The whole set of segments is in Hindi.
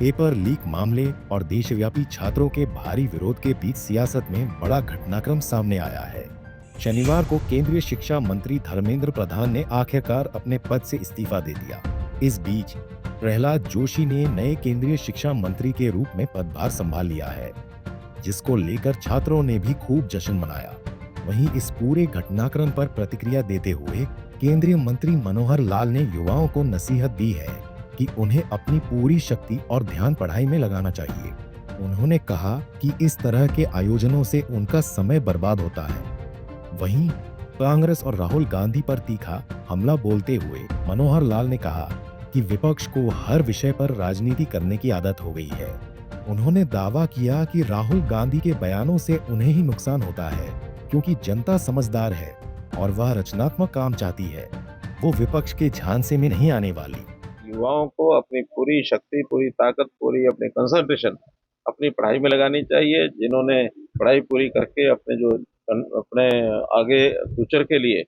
पेपर लीक मामले और देशव्यापी छात्रों के भारी विरोध के बीच सियासत में बड़ा घटनाक्रम सामने आया है। शनिवार को केंद्रीय शिक्षा मंत्री धर्मेंद्र प्रधान ने आखिरकार अपने पद से इस्तीफा दे दिया। इस बीच प्रहलाद जोशी ने नए केंद्रीय शिक्षा मंत्री के रूप में पदभार संभाल लिया है, जिसको लेकर छात्रों ने भी खूब जश्न मनाया। वहीं इस पूरे घटनाक्रम पर प्रतिक्रिया देते हुए केंद्रीय मंत्री मनोहर लाल ने युवाओं को नसीहत दी है कि उन्हें अपनी पूरी शक्ति और ध्यान पढ़ाई में लगाना चाहिए। उन्होंने कहा कि इस तरह के आयोजनों से उनका समय बर्बाद होता है। वहीं कांग्रेस और राहुल गांधी पर तीखा हमला बोलते हुए मनोहर लाल ने कहा कि विपक्ष को हर विषय पर राजनीति करने की आदत हो गई है। उन्होंने दावा किया कि राहुल गांधी के बयानों से उन्हें ही नुकसान होता है, क्योंकि जनता समझदार है और वह रचनात्मक काम चाहती है। वो विपक्ष के झांसे में नहीं आने वाली। युवाओं को अपनी पूरी शक्ति, पूरी ताकत, पूरी अपनी कंसंट्रेशन अपनी पढ़ाई में लगानी चाहिए। जिन्होंने पढ़ाई पूरी करके अपने आगे फ्यूचर के लिए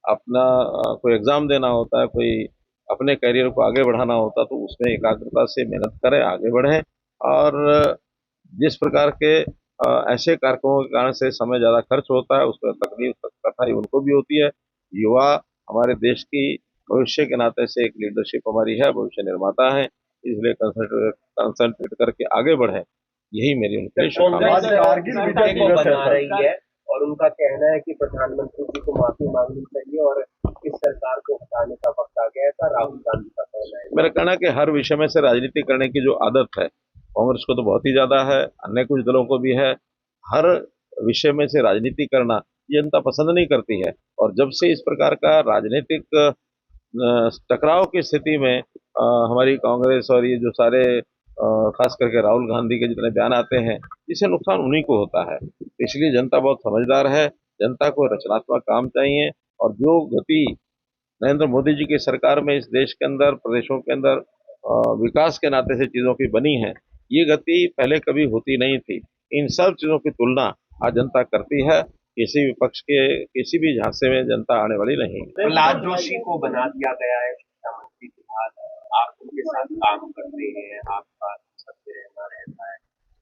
अपना कोई एग्जाम देना होता है, कोई अपने करियर को आगे बढ़ाना होता है, तो उसमें एकाग्रता से मेहनत करें, आगे बढ़ें। और जिस प्रकार के ऐसे कार्यक्रमों के कारण से समय ज़्यादा खर्च होता है, उसमें तकलीफ कठिनाई उनको भी होती है। युवा हमारे देश की भविष्य के नाते से एक लीडरशिप हमारी है, भविष्य निर्माता है, इसलिए कंसंट्रेट करके आगे बढ़े, यही मेरी उनके बना रही है। और उनका कहना है कि प्रधानमंत्री जी को माफी मांगनी चाहिए और इस सरकार को हटाने का वक्त आ गया था। राहुल गांधी का कहना है। मेरा कहना है कि हर विषय में से राजनीति करने की जो आदत है कांग्रेस को तो बहुत ही ज्यादा है, अन्य कुछ दलों को भी है। हर विषय में से राजनीति करना जनता पसंद नहीं करती है। और जब से इस प्रकार का राजनीतिक टकराव की स्थिति में हमारी कांग्रेस और ये जो सारे खास करके राहुल गांधी के जितने बयान आते हैं, इससे नुकसान उन्हीं को होता है। इसलिए जनता बहुत समझदार है, जनता को रचनात्मक काम चाहिए। और जो गति नरेंद्र मोदी जी की सरकार में इस देश के अंदर, प्रदेशों के अंदर विकास के नाते से चीज़ों की बनी है, ये गति पहले कभी होती नहीं थी। इन सब चीज़ों की तुलना आज जनता करती है। किसी विपक्ष के किसी भी झांसे में जनता आने वाली नहीं। प्रहलाद जोशी को बना दिया गया है शिक्षा मंत्री के बाद। आप उनके साथ काम करते हैं, आपका सबसे रहता है,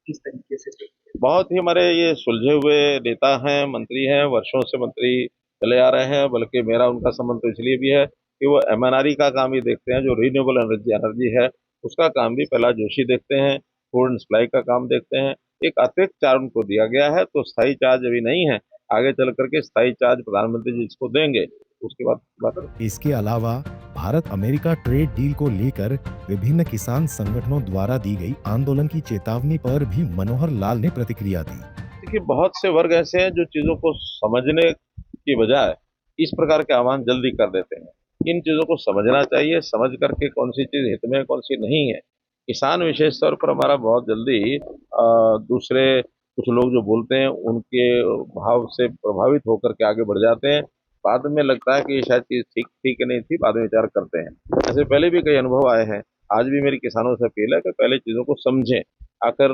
किस तरीके से देखते हैं? बहुत ही हमारे ये सुलझे हुए नेता हैं, मंत्री हैं, वर्षों से मंत्री चले आ रहे हैं। बल्कि मेरा उनका संबंध तो इसलिए भी है कि वो MNRE का काम भी देखते हैं, जो रिन्यूएबल एनर्जी है उसका काम भी प्रहलाद जोशी देखते हैं, फूड एंड सप्लाई का काम देखते हैं। एक अतिरिक्त चार्ज उनको दिया गया है, तो स्थायी चार्ज अभी नहीं है, आगे चल करके स्थायी चार्ज प्रधानमंत्री जी इसको देंगे, उसके बाद। इसके अलावा भारत अमेरिका ट्रेड डील को लेकर विभिन्न किसान संगठनों द्वारा दी गई आंदोलन की चेतावनी पर भी मनोहर लाल ने प्रतिक्रिया दी। देखिए, बहुत से वर्ग ऐसे हैं जो चीजों को समझने की बजाय इस प्रकार के आह्वान जल्दी कर देते हैं। इन चीजों को समझना चाहिए, समझ करके कौन सी चीज हित में, कौन सी नहीं है। किसान विशेष तौर पर हमारा बहुत जल्दी दूसरे कुछ लोग जो बोलते हैं उनके भाव से प्रभावित होकर के आगे बढ़ जाते हैं। बाद में लगता है कि ये शायद चीज ठीक थी कि नहीं थी, बाद में विचार करते हैं। ऐसे पहले भी कई अनुभव आए हैं। आज भी मेरी किसानों से अपील है कि पहले चीजों को समझें। आकर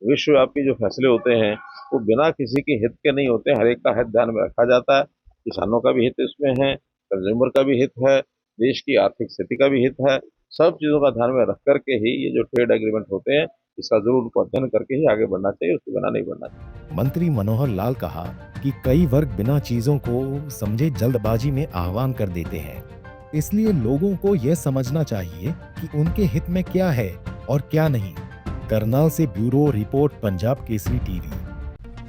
विश्वव्यापी जो फैसले होते हैं वो बिना किसी के हित के नहीं होते, हर एक का हित ध्यान में रखा जाता है। किसानों का भी हित इसमें है, कंज्यूमर का भी हित है, देश की आर्थिक स्थिति का भी हित है। सब चीजों का ध्यान में रख करके ही ये जो ट्रेड एग्रीमेंट होते हैं, इसका जरूर उनको अध्ययन करके ही आगे बढ़ना चाहिए, उसके बिना नहीं बढ़ना चाहिए। मंत्री मनोहर लाल कहा कि कई वर्ग बिना चीजों को समझे जल्दबाजी में आह्वान कर देते हैं, इसलिए लोगों को यह समझना चाहिए कि उनके हित में क्या है और क्या नहीं। करनाल से bureau report, Punjab Kesari TV.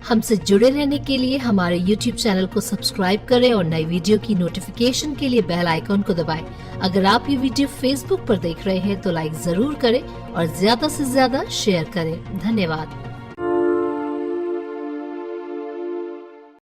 हमसे जुड़े रहने के लिए हमारे YouTube चैनल को सब्सक्राइब करें और नई वीडियो की नोटिफिकेशन के लिए बेल आइकॉन को दबाएं। अगर आप ये वीडियो Facebook पर देख रहे हैं तो लाइक जरूर करें और ज्यादा से ज्यादा शेयर करें। धन्यवाद।